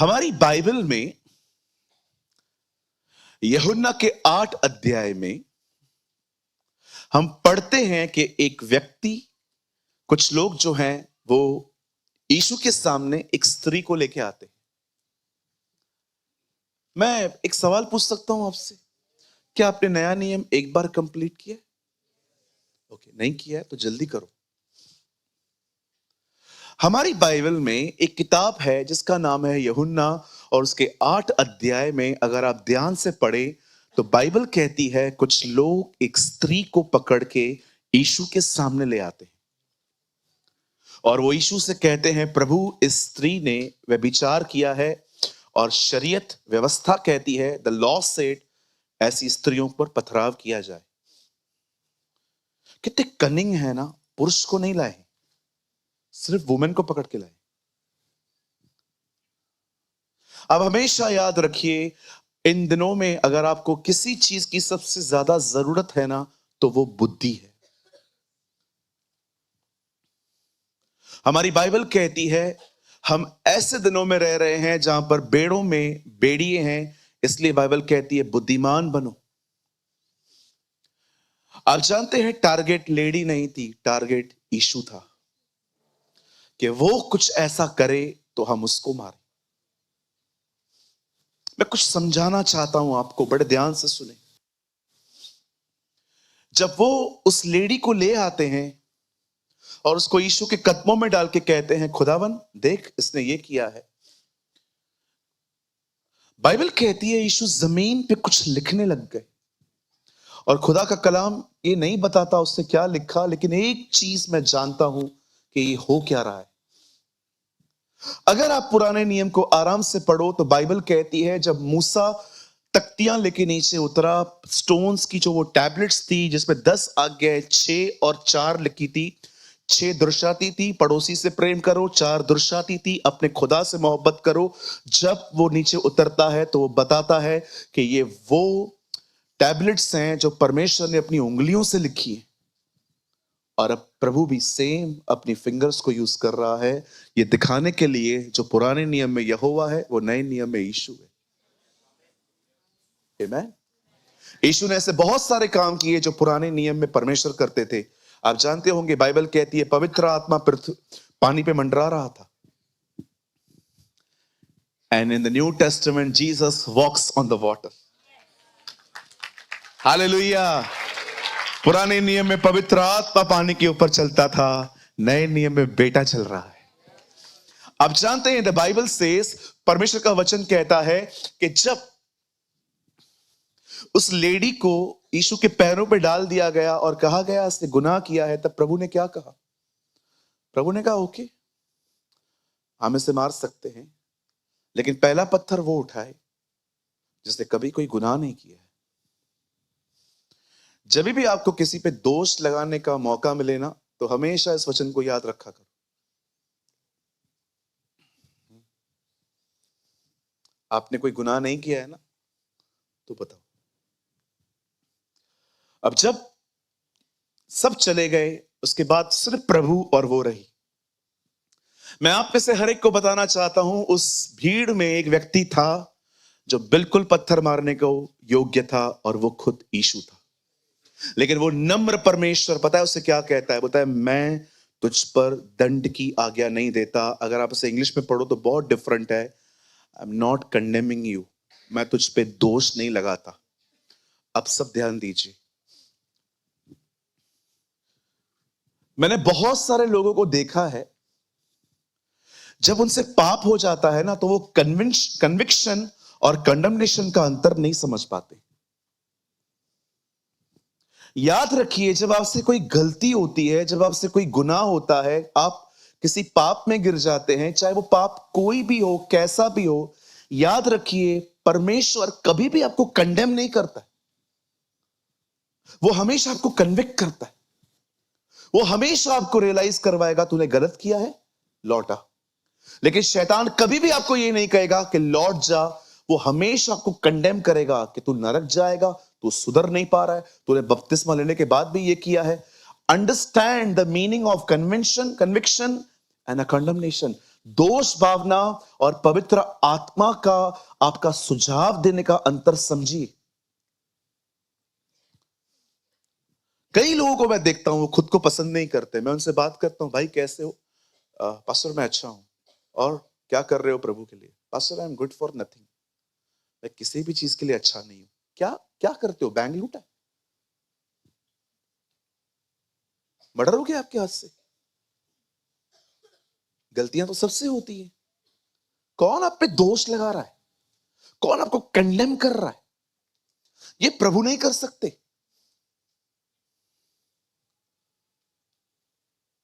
हमारी बाइबल में यूहन्ना के 8 अध्याय में हम पढ़ते हैं कि एक व्यक्ति, कुछ लोग जो हैं वो यीशु के सामने एक स्त्री को लेके आते हैं। मैं एक सवाल पूछ सकता हूं आपसे, क्या आपने नया नियम एक बार कंप्लीट किया? ओके, नहीं किया है तो जल्दी करो। हमारी बाइबल में एक किताब है जिसका नाम है यूहन्ना, और उसके 8 अध्याय में अगर आप ध्यान से पढ़े तो बाइबल कहती है कुछ लोग एक स्त्री को पकड़ के यीशु के सामने ले आते हैं और वो यीशु से कहते हैं, प्रभु, इस स्त्री ने व्यभिचार किया है और शरीयत व्यवस्था कहती है, द लॉ सेड, ऐसी स्त्रियों पर पथराव किया जाए। कितने कनिंग है ना, पुरुष को नहीं लाए, सिर्फ वुमेन को पकड़ के लाए। अब हमेशा याद रखिए, इन दिनों में अगर आपको किसी चीज की सबसे ज्यादा जरूरत है ना, तो वो बुद्धि है। हमारी बाइबल कहती है हम ऐसे दिनों में रह रहे हैं जहां पर बेड़ों में बेड़िए हैं, इसलिए बाइबल कहती है बुद्धिमान बनो। आप जानते हैं टारगेट लेडी नहीं थी, टारगेट यीशु था कि वो कुछ ऐसा करे तो हम उसको मारें। मैं कुछ समझाना चाहता हूं आपको, बड़े ध्यान से सुने। जब वो उस लेडी को ले आते हैं और उसको यीशु के कदमों में डाल के कहते हैं, खुदावन देख इसने ये किया है। बाइबल कहती है यीशु जमीन पे कुछ लिखने लग गए और खुदा का कलाम ये नहीं बताता उसने क्या लिखा, लेकिन एक चीज मैं जानता हूं कि ये हो क्या रहा है। अगर आप पुराने नियम को आराम से पढ़ो तो बाइबल कहती है जब मूसा तख्तियां लेके नीचे उतरा, स्टोन्स की जो वो टैबलेट्स थी जिसमें 10 आज्ञाएं 6 और 4 लिखी थी। 6 दर्शाती थी पड़ोसी से प्रेम करो, 4 दर्शाती थी अपने खुदा से मोहब्बत करो। जब वो नीचे उतरता है तो वो बताता है कि ये वो टैबलेट्स हैं जो परमेश्वर ने अपनी उंगलियों से लिखी है, और अब प्रभु भी सेम अपनी फिंगर्स को यूज कर रहा है, ये दिखाने के लिए जो पुराने नियम में यहोवा है वो नए नियम में यीशु है। आमीन। यीशु ने ऐसे बहुत सारे काम किए जो पुराने नियम में परमेश्वर करते थे। आप जानते होंगे बाइबल कहती है पवित्र आत्मा पानी पे मंडरा रहा था। And in the New Testament Jesus walks on the water. Hallelujah. पुराने नियम में पवित्र आत्मा पानी के ऊपर चलता था, नए नियम में बेटा चल रहा है। आप जानते हैं द बाइबल सेज, परमेश्वर का वचन कहता है कि जब उस लेडी को यीशु के पैरों पे डाल दिया गया और कहा गया उसने गुनाह किया है, तब प्रभु ने क्या कहा? प्रभु ने कहा ओके, हम इसे मार सकते हैं, लेकिन पहला पत्थर वो उठाए जिसने कभी कोई गुनाह नहीं किया है। जब भी आपको किसी पे दोष लगाने का मौका मिले ना, तो हमेशा इस वचन को याद रखा करो। आपने कोई गुनाह नहीं किया है ना, तो बताओ। अब जब सब चले गए, उसके बाद सिर्फ प्रभु और वो रही। मैं आप में से हर एक को बताना चाहता हूं, उस भीड़ में एक व्यक्ति था जो बिल्कुल पत्थर मारने को योग्य था, और वो खुद यीशु था। लेकिन वो नम्र परमेश्वर, पता है उससे क्या कहता है? बोलता है मैं तुझ पर दंड की आज्ञा नहीं देता। अगर आप इसे इंग्लिश में पढ़ो तो बहुत डिफरेंट है। I am not condemning you, मैं तुझ पे दोष नहीं लगाता। अब सब ध्यान दीजिए, मैंने बहुत सारे लोगों को देखा है जब उनसे पाप हो जाता है ना, तो वो कन्विक्शन और कंडमनेशन का अंतर नहीं समझ पाते। याद रखिए, जब आपसे कोई गलती होती है, जब आपसे कोई गुनाह होता है, आप किसी पाप में गिर जाते हैं, चाहे वो पाप कोई भी हो, कैसा भी हो, याद रखिए परमेश्वर कभी भी आपको कंडेम नहीं करता है। वो हमेशा आपको कन्विक्ट करता है। वो हमेशा आपको रियलाइज करवाएगा तूने गलत किया है, लौटा। लेकिन शैतान कभी भी आपको ये नहीं कहेगा कि लौट जा। वो हमेशा आपको कंडेम करेगा कि तू नरक जाएगा, तू सुधर नहीं पा रहा है, तूने बपतिस्मा लेने के बाद भी ये किया है। Understand the meaning of conviction and a condemnation. दोष भावना और पवित्र आत्मा का आपका सुझाव देने का अंतर समझिए। कई लोगों को मैं देखता हूं वो खुद को पसंद नहीं करते। मैं उनसे बात करता हूं, भाई कैसे हो? पास्टर मैं अच्छा हूं। और क्या कर रहे हो प्रभु के लिए? Pastor I am good for nothing. मैं किसी भी चीज के लिए अच्छा नहीं हूं। क्या क्या करते हो? बैंक लूटा? मर्डर हो गया आपके हाथ से? गलतियां तो सबसे होती है। कौन आप पे दोष लगा रहा है? कौन आपको कंडेम कर रहा है? ये प्रभु नहीं कर सकते।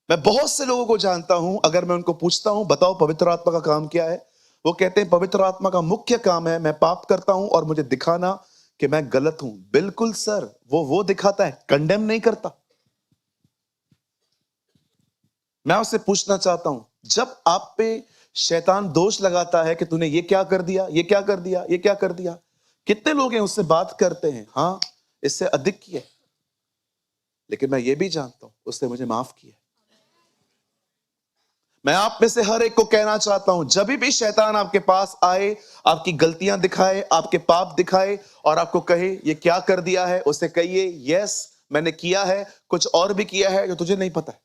मैं बहुत से लोगों को जानता हूं, अगर मैं उनको पूछता हूं बताओ पवित्र आत्मा का काम क्या है, वो कहते हैं पवित्र आत्मा का मुख्य काम है मैं पाप करता हूं और मुझे दिखाना कि मैं गलत हूं। बिल्कुल सर, वो दिखाता है, कंडेम नहीं करता। मैं उससे पूछना चाहता हूं, जब आप पे शैतान दोष लगाता है कि तूने ये क्या कर दिया, ये क्या कर दिया, ये क्या कर दिया, कितने लोग हैं उससे बात करते हैं, हाँ इससे अधिक किया, लेकिन मैं ये भी जानता हूं उसने मुझे माफ किया। मैं आप में से हर एक को कहना चाहता हूं, जब भी शैतान आपके पास आए, आपकी गलतियां दिखाए, आपके पाप दिखाए और आपको कहे ये क्या कर दिया है, उसे कहिए यस मैंने किया है, कुछ और भी किया है जो तुझे नहीं पता है।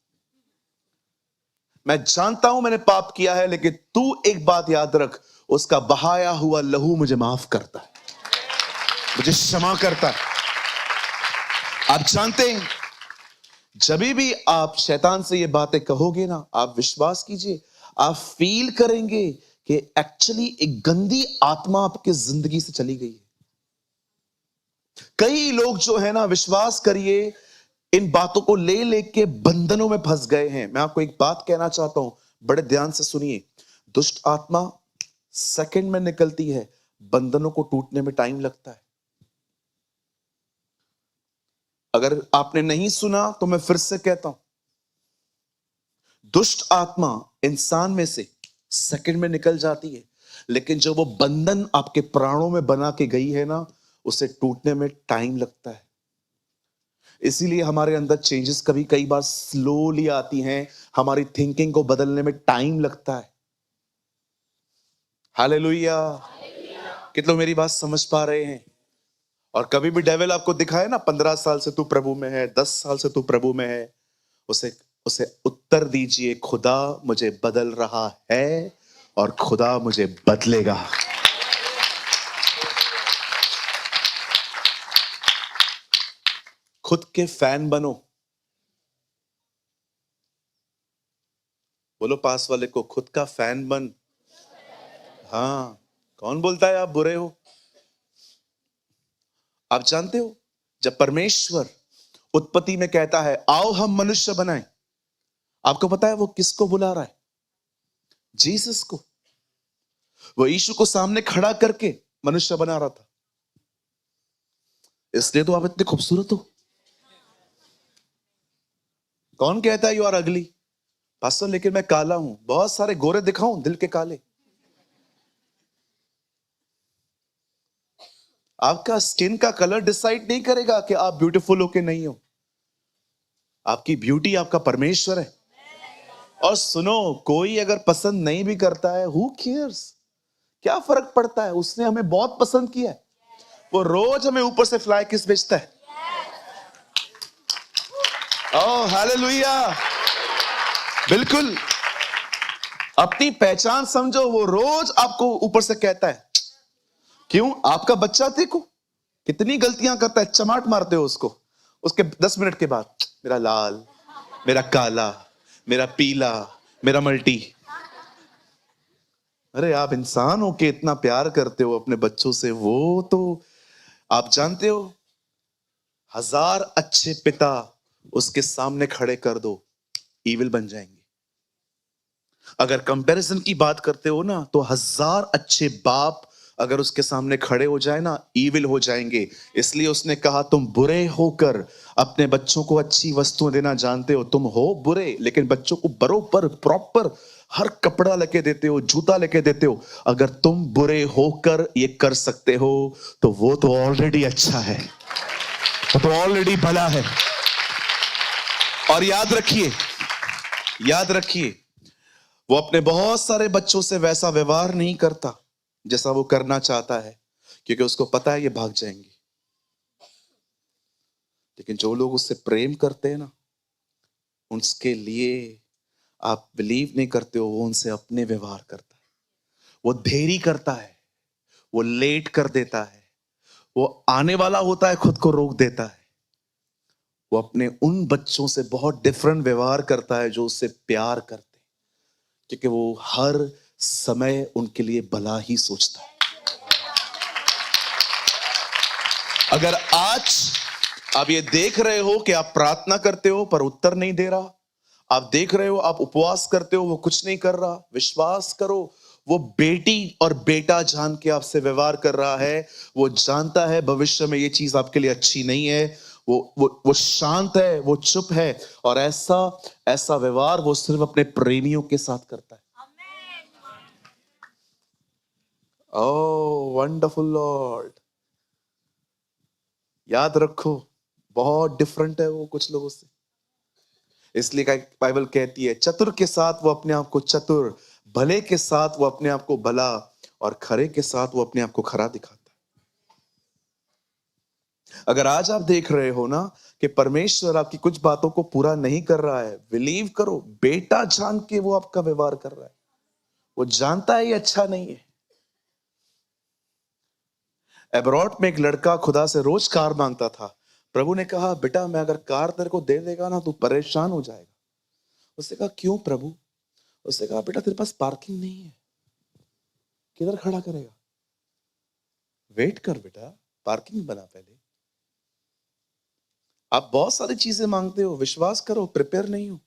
मैं जानता हूं मैंने पाप किया है, लेकिन तू एक बात याद रख, उसका बहाया हुआ लहू मुझे माफ करता है, मुझे क्षमा करता है। आप जानते हैं, जब भी आप शैतान से ये बातें कहोगे ना, आप विश्वास कीजिए, आप फील करेंगे कि एक्चुअली एक गंदी आत्मा आपकी जिंदगी से चली गई है। कई लोग जो है ना, विश्वास करिए, इन बातों को ले लेके बंधनों में फंस गए हैं। मैं आपको एक बात कहना चाहता हूं, बड़े ध्यान से सुनिए। दुष्ट आत्मा सेकंड में निकलती है, बंधनों को टूटने में टाइम लगता है। अगर आपने नहीं सुना तो मैं फिर से कहता हूं, दुष्ट आत्मा इंसान में से सेकंड में निकल जाती है, लेकिन जो वो बंधन आपके प्राणों में बना के गई है ना, उसे टूटने में टाइम लगता है। इसीलिए हमारे अंदर चेंजेस कभी कई बार स्लोली आती हैं, हमारी थिंकिंग को बदलने में टाइम लगता है। हालेलुया। कितने लोग मेरी बात समझ पा रहे हैं? और कभी भी डेविल आपको दिखाए ना 15 साल से तू प्रभु में है, 10 साल से तू प्रभु में है, उसे उसे उत्तर दीजिए, खुदा मुझे बदल रहा है और खुदा मुझे बदलेगा। खुद के फैन बनो। बोलो पास वाले को, खुद का फैन बन। हाँ, कौन बोलता है आप बुरे हो? आप जानते हो, जब परमेश्वर उत्पत्ति में कहता है आओ हम मनुष्य बनाएं, आपको पता है वो किसको बुला रहा है? जीसस को। वो यीशु को सामने खड़ा करके मनुष्य बना रहा था। इसलिए तो आप इतने खूबसूरत हो। कौन कहता है यू आर अगली? पास्टर लेकिन मैं काला हूं। बहुत सारे गोरे दिखाऊं, दिल के काले? आपका स्किन का कलर डिसाइड नहीं करेगा कि आप ब्यूटीफुल हो कि नहीं हो। आपकी ब्यूटी आपका परमेश्वर है। और सुनो, कोई अगर पसंद नहीं भी करता है, हु केयर्स? क्या फर्क पड़ता है? उसने हमें बहुत पसंद किया है। वो रोज हमें ऊपर से फ्लाई किस भेजता है। Oh hallelujah. बिल्कुल, अपनी पहचान समझो। वो रोज आपको ऊपर से कहता है। क्यों? आपका बच्चा देखो कितनी गलतियां करता है, चमाट मारते हो उसको, उसके 10 मिनट के बाद मेरा लाल, मेरा काला, मेरा पीला, मेरा मल्टी। अरे आप इंसान हो के इतना प्यार करते हो अपने बच्चों से, वो तो आप जानते हो, 1000 अच्छे पिता उसके सामने खड़े कर दो, ईविल बन जाएंगे। अगर कंपैरिजन की बात करते हो ना, तो 1000 अच्छे बाप अगर उसके सामने खड़े हो जाए ना, ईविल हो जाएंगे। इसलिए उसने कहा तुम बुरे होकर अपने बच्चों को अच्छी वस्तुएं देना जानते हो। तुम हो बुरे, लेकिन बच्चों को बरोबर प्रॉपर हर कपड़ा लेके देते हो, जूता लेके देते हो। अगर तुम बुरे होकर ये कर सकते हो, तो वो तो ऑलरेडी अच्छा है, वो तो ऑलरेडी भला है। और याद रखिए, याद रखिए, वो अपने बहुत सारे बच्चों से वैसा व्यवहार नहीं करता जैसा वो करना चाहता है, क्योंकि उसको पता है ये भाग जाएंगे। लेकिन जो लोग उससे प्रेम करते हैं ना, उसके लिए आप बिलीव नहीं करते हो, वो उनसे अपने व्यवहार करता है। वो देरी करता है, वो लेट कर देता है, वो आने वाला होता है खुद को रोक देता है। वो अपने उन बच्चों से बहुत डिफरेंट व्यवहार करता है जो उससे प्यार करते हैं, क्योंकि वो हर समय उनके लिए भला ही सोचता है। अगर आज आप ये देख रहे हो कि आप प्रार्थना करते हो पर उत्तर नहीं दे रहा, आप देख रहे हो आप उपवास करते हो वो कुछ नहीं कर रहा, विश्वास करो वो बेटी और बेटा जान के आपसे व्यवहार कर रहा है। वो जानता है भविष्य में ये चीज आपके लिए अच्छी नहीं है। वो शांत है, वो चुप है, और ऐसा ऐसा व्यवहार वो सिर्फ अपने प्रेमियों के साथ करता है। ओह वंडरफुल लॉर्ड। याद रखो, बहुत डिफरेंट है वो कुछ लोगों से। इसलिए बाइबल कहती है चतुर के साथ वो अपने आप को चतुर, भले के साथ वो अपने आप को भला, और खरे के साथ वो अपने आप को खरा दिखाता है। अगर आज आप देख रहे हो ना कि परमेश्वर आपकी कुछ बातों को पूरा नहीं कर रहा है, बिलीव करो बेटा जान के वो आपका व्यवहार कर रहा है। वो जानता है ये अच्छा नहीं है। एब्रॉड में एक लड़का खुदा से रोज कार मांगता था। प्रभु ने कहा बेटा मैं अगर कार तेरे को दे देगा ना तू परेशान हो जाएगा। उसने कहा क्यों प्रभु? उसने कहा बेटा तेरे पास पार्किंग नहीं है, किधर खड़ा करेगा? वेट कर बेटा, पार्किंग बना पहले। आप बहुत सारी चीजें मांगते हो, विश्वास करो प्रिपेयर नहीं हो।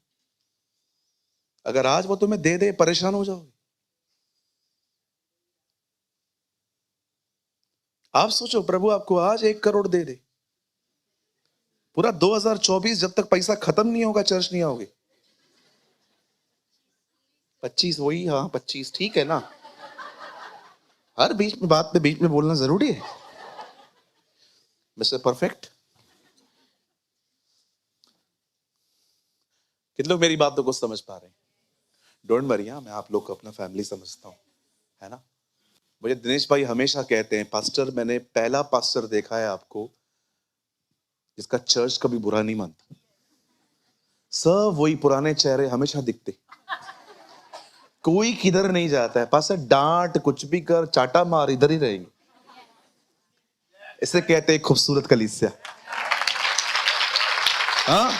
अगर आज वो तुम्हें दे दे परेशान हो जाओगे। आप सोचो प्रभु आपको आज 1 करोड़ दे दे, पूरा 2024 जब तक पैसा खत्म नहीं होगा चर्च नहीं आओगे। 25 वही, हाँ 25 ठीक है ना। हर बीच में बात में बीच में बोलना जरूरी है मिस्टर परफेक्ट। कितने लोग मेरी बातों को समझ पा रहे हैं? डोंट वरी, मैं आप लोग को अपना फैमिली समझता हूँ, है ना। मुझे दिनेश भाई हमेशा कहते हैं पास्टर मैंने पहला पास्टर देखा है आपको जिसका चर्च कभी बुरा नहीं मानता। सब वही पुराने चेहरे हमेशा दिखते, कोई किधर नहीं जाता है। पास्टर डांट कुछ भी कर चाटा मार इधर ही रहेंगे। इसे कहते हैं खूबसूरत कलीसिया। हाँ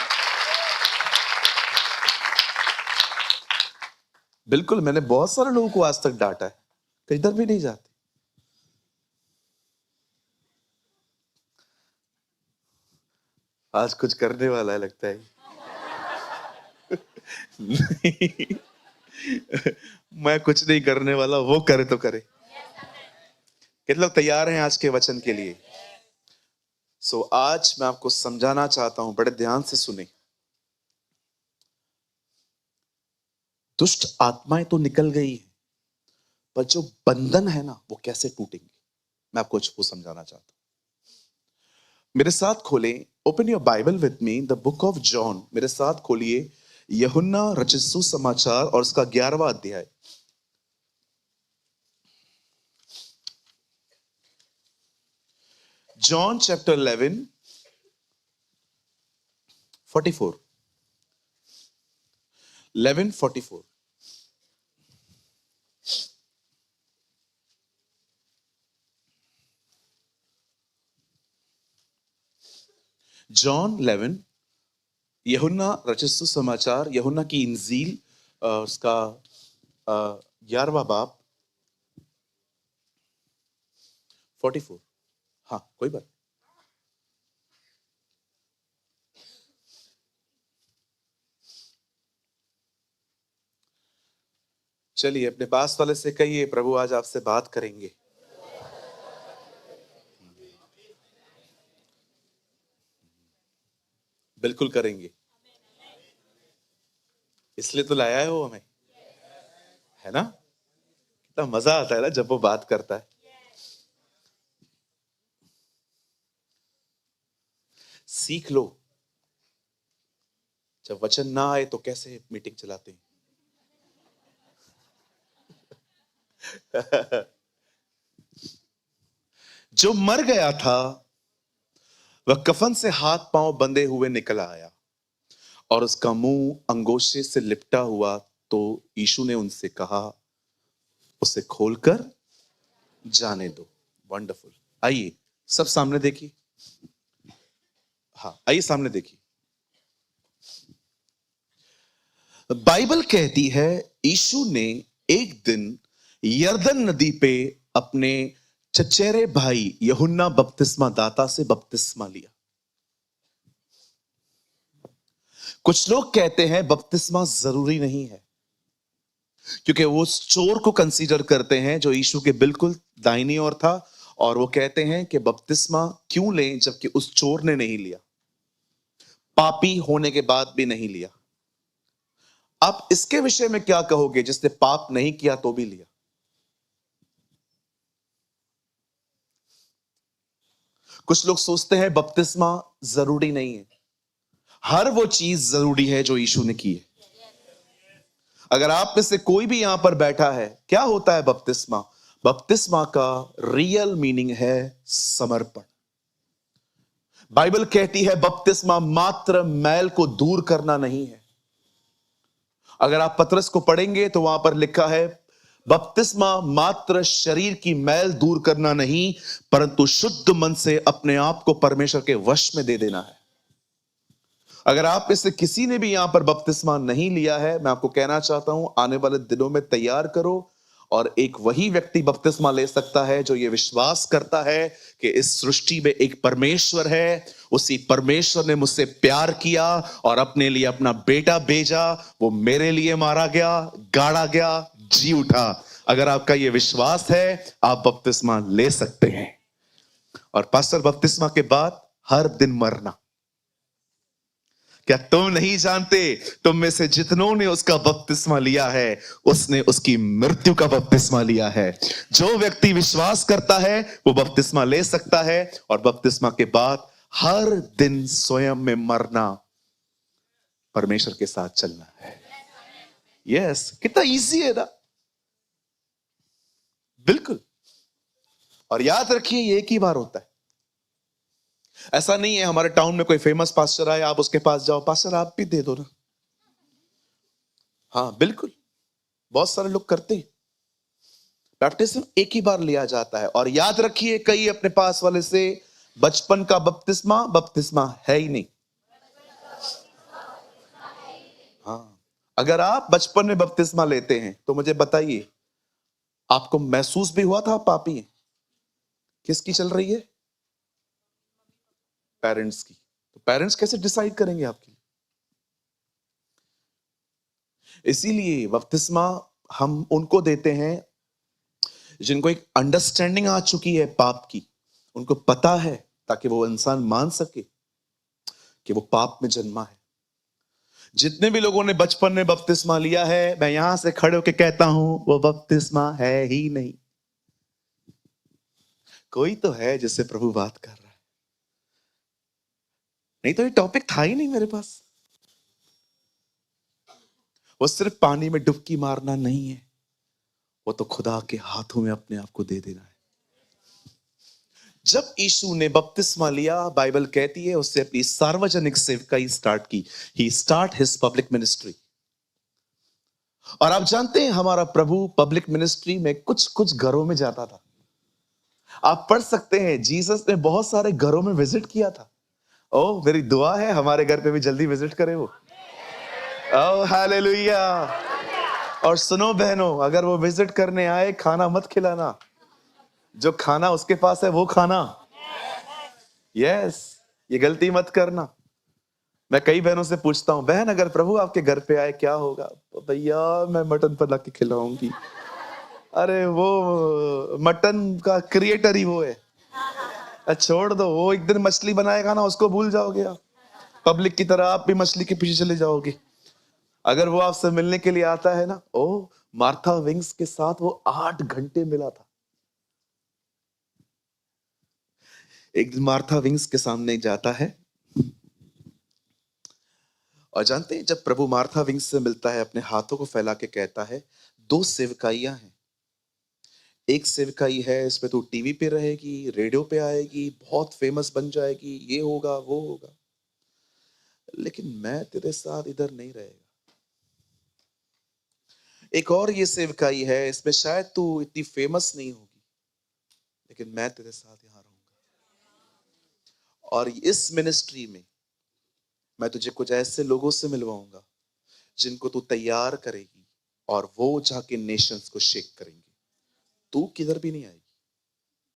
बिल्कुल, मैंने बहुत सारे लोगों को आज तक डांटा है, किधर भी नहीं जाते। आज कुछ करने वाला है लगता है। नहीं, मैं कुछ नहीं करने वाला, वो करे तो करे। कितने लोग तैयार हैं आज के वचन के लिए? आज मैं आपको समझाना चाहता हूं, बड़े ध्यान से सुने। दुष्ट आत्माएं तो निकल गई है, पर जो बंधन है ना वो कैसे टूटेंगे, मैं आपको वो समझाना चाहता हूं। मेरे साथ खोलें, open your Bible with me the book of John. मेरे साथ खोलिए यूहन्ना रचित सुसमाचार और उसका 11वां अध्याय। John chapter 11 44 11:44। जॉन 11, यूहन्ना रचित सुसमाचार, यूहन्ना की इंजील, उसका 11वां बाब 44। हाँ कोई बात। चलिए अपने पास वाले से कहिए प्रभु आज आपसे बात करेंगे। बिल्कुल करेंगे, इसलिए तो लाया है वो हमें, है ना। कितना मजा आता है ना जब वो बात करता है। सीख लो, जब वचन ना आए तो कैसे मीटिंग चलाते हैं। जो मर गया था वह कफन से हाथ पांव बंधे हुए निकल आया और उसका मुंह अंगोछे से लिपटा हुआ। तो यीशु ने उनसे कहा, उसे खोलकर जाने दो। वंडरफुल। आइए सब सामने देखिए। हाँ, आइए सामने देखिए। बाइबल कहती है यीशु ने एक दिन यरदन नदी पे अपने चचेरे भाई यूहन्ना बपतिस्मा दाता से बपतिस्मा लिया। कुछ लोग कहते हैं बपतिस्मा जरूरी नहीं है, क्योंकि वो उस चोर को कंसीडर करते हैं जो यीशु के बिल्कुल दाहिनी ओर था, और वो कहते हैं कि बपतिस्मा क्यों लें जबकि उस चोर ने नहीं लिया, पापी होने के बाद भी नहीं लिया। आप इसके विषय में क्या कहोगे जिसने पाप नहीं किया तो भी लिया? कुछ लोग सोचते हैं बपतिस्मा जरूरी नहीं है। हर वो चीज जरूरी है जो यीशु ने की है। अगर आप में से कोई भी यहां पर बैठा है, क्या होता है बपतिस्मा? बपतिस्मा का रियल मीनिंग है समर्पण। बाइबल कहती है बपतिस्मा मात्र मैल को दूर करना नहीं है। अगर आप पतरस को पढ़ेंगे तो वहां पर लिखा है बपतिस्मा मात्र शरीर की मैल दूर करना नहीं, परंतु शुद्ध मन से अपने आप को परमेश्वर के वश में दे देना है। अगर आप इससे किसी ने भी यहां पर बपतिस्मा नहीं लिया है, मैं आपको कहना चाहता हूं आने वाले दिनों में तैयार करो, और एक वही व्यक्ति बपतिस्मा ले सकता है जो ये विश्वास करता है कि इस सृष्टि में एक परमेश्वर है, उसी परमेश्वर ने मुझसे प्यार किया और अपने लिए अपना बेटा भेजा, वो मेरे लिए मारा गया, गाड़ा गया, जी उठा। अगर आपका ये विश्वास है, आप बपतिस्मा ले सकते हैं। और पास्टर, बपतिस्मा के बाद हर दिन मरना, क्या तुम नहीं जानते तुम में से जितनों ने उसका बपतिस्मा लिया है उसने उसकी मृत्यु का बपतिस्मा लिया है? जो व्यक्ति विश्वास करता है वो बपतिस्मा ले सकता है, और बपतिस्मा के बाद हर दिन स्वयं में मरना, परमेश्वर के साथ चलना है। यस, कितना इजी है ना। बिल्कुल। और याद रखिए ये एक ही बार होता है। ऐसा नहीं है हमारे टाउन में कोई फेमस पास्टर आए, आप उसके पास जाओ, पास्टर आप भी दे दो ना। हाँ बिल्कुल, बहुत सारे लोग करते हैं। बैप्टिज्म एक ही बार लिया जाता है। और याद रखिए, कई अपने पास वाले से बचपन का बपतिस्मा बपतिस्मा है ही नहीं। हाँ, अगर आप बचपन में बपतिस्मा लेते हैं तो मुझे बताइए, आपको महसूस भी हुआ था आप पापी हैं? किसकी चल रही है? पेरेंट्स की। तो पेरेंट्स कैसे डिसाइड करेंगे आपकी? इसीलिए बपतिस्मा हम उनको देते हैं जिनको एक अंडरस्टैंडिंग आ चुकी है पाप की, उनको पता है, ताकि वो इंसान मान सके कि वो पाप में जन्मा है। जितने भी लोगों ने बचपन में बपतिस्मा लिया है, मैं यहां से खड़े होकर कहता हूं वो बपतिस्मा है ही नहीं। कोई तो है जिससे प्रभु बात कर रहा है, नहीं तो ये टॉपिक था ही नहीं मेरे पास। वो सिर्फ पानी में डुबकी मारना नहीं है, वो तो खुदा के हाथों में अपने आप को दे देना है। जब यीशु ने बपतिस्मा लिया, बाइबल कहती है उससे अपनी सार्वजनिक सेवकाई स्टार्ट की। ही स्टार्ट हिज पब्लिक मिनिस्ट्री। और आप जानते हैं हमारा प्रभु पब्लिक मिनिस्ट्री में कुछ कुछ घरों में जाता था। आप पढ़ सकते हैं जीसस ने बहुत सारे घरों में विजिट किया था। ओह, मेरी दुआ है हमारे घर पे भी जल्दी विजिट करे वो। Oh hallelujah. और सुनो बहनों, अगर वो विजिट करने आए, खाना मत खिलाना, जो खाना उसके पास है वो खाना। यस, ये गलती मत करना। मैं कई बहनों से पूछता हूं, बहन अगर प्रभु आपके घर पे आए क्या होगा? तो भैया मैं मटन पर ला के खिलाऊंगी। अरे वो मटन का क्रिएटर ही वो है। छोड़ दो, वो एक दिन मछली बनाएगा ना, उसको भूल जाओगे आप। पब्लिक की तरह आप भी मछली के पीछे चले जाओगे। अगर वो आपसे मिलने के लिए आता है ना, ओ, मार्था विंग्स के साथ वो 8 घंटे मिला था। एक दिन मार्था विंग्स के सामने जाता है, और जानते हैं जब प्रभु मार्था विंग्स से मिलता है, अपने हाथों को फैला के कहता है, 2 सेवकाइयां हैं, एक सेवकाई है, इसमें तू टीवी पे रहेगी, रेडियो पे आएगी, बहुत फेमस बन जाएगी, ये होगा वो होगा, लेकिन मैं तेरे साथ इधर नहीं रहेगा। एक और ये सेवकाई है, इसमें शायद तू इतनी फेमस नहीं होगी, लेकिन मैं तेरे साथ यहां रहूंगा। और इस मिनिस्ट्री में मैं तुझे कुछ ऐसे लोगों से मिलवाऊंगा जिनको तू तैयार करेगी, और वो जाके नेशंस को शेक करेंगे। तू किधर भी नहीं आएगी।